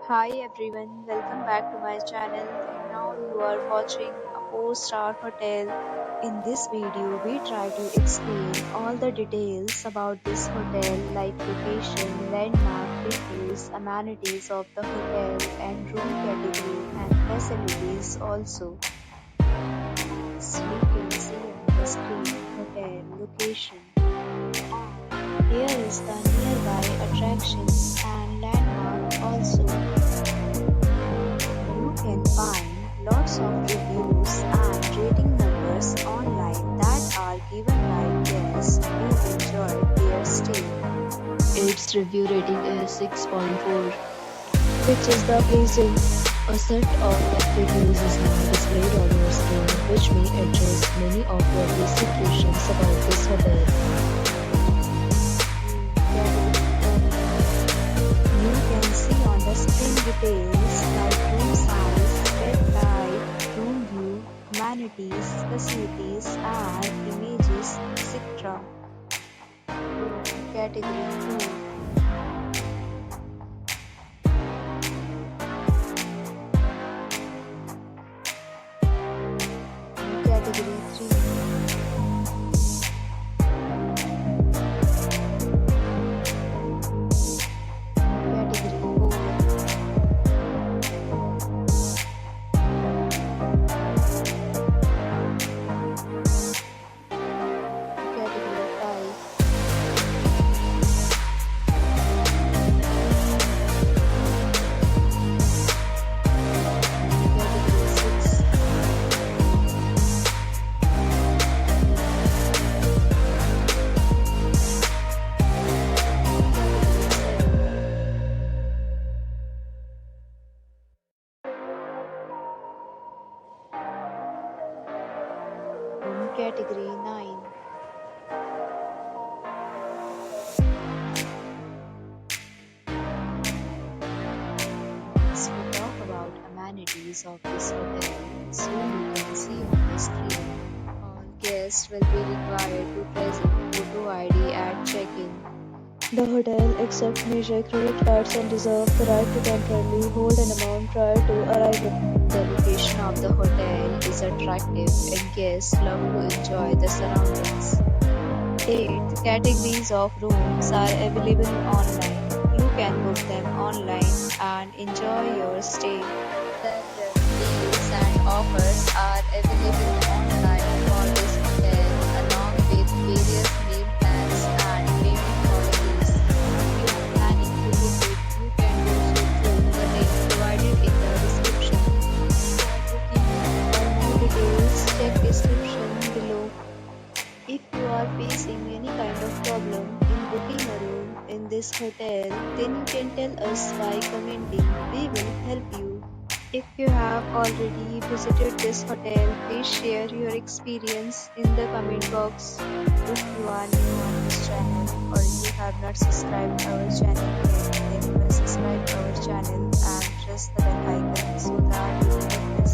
Hi everyone, welcome back to my channel and now you are watching a 4-star hotel. In this video, we try to explain all the details about this hotel like location, landmark, reviews, amenities of the hotel and room category and facilities also. As you can see on the screen, hotel location. Here is the nearby attractions and landmark also. You can find lots of reviews and rating numbers online that are given by guests who enjoyed their stay. Its review rating is 6.4, which is the pleasing. A set of reviews is now displayed on your screen, which may address many of your basic questions about this hotel. You can see on the screen details like room size, bed type, room view, amenities, facilities, and images, etc. Category 2. Category 3. Category 9. As we talk about amenities of this hotel, so you can see on the screen, all guests will be required to present photo ID at check-in. The hotel accepts major credit cards and reserves the right to temporarily hold an amount prior to arrival. The location of the hotel is attractive and guests love to enjoy the surroundings. 8 categories of rooms are available online. You can book them online and enjoy your stay. Several deals and offers are available online for this hotel along with various meal plans and payment policies. If you are planning to book it, you can do so through the link provided in the description. For more details, check description below. If you are facing any kind of problem in booking a room in this hotel, then you can tell us by commenting. We will help you. If you have already visited this hotel, please share your experience in the comment box. If you are new on this channel or you have not subscribed our channel yet, then you must subscribe our channel and press the bell icon so that you will not miss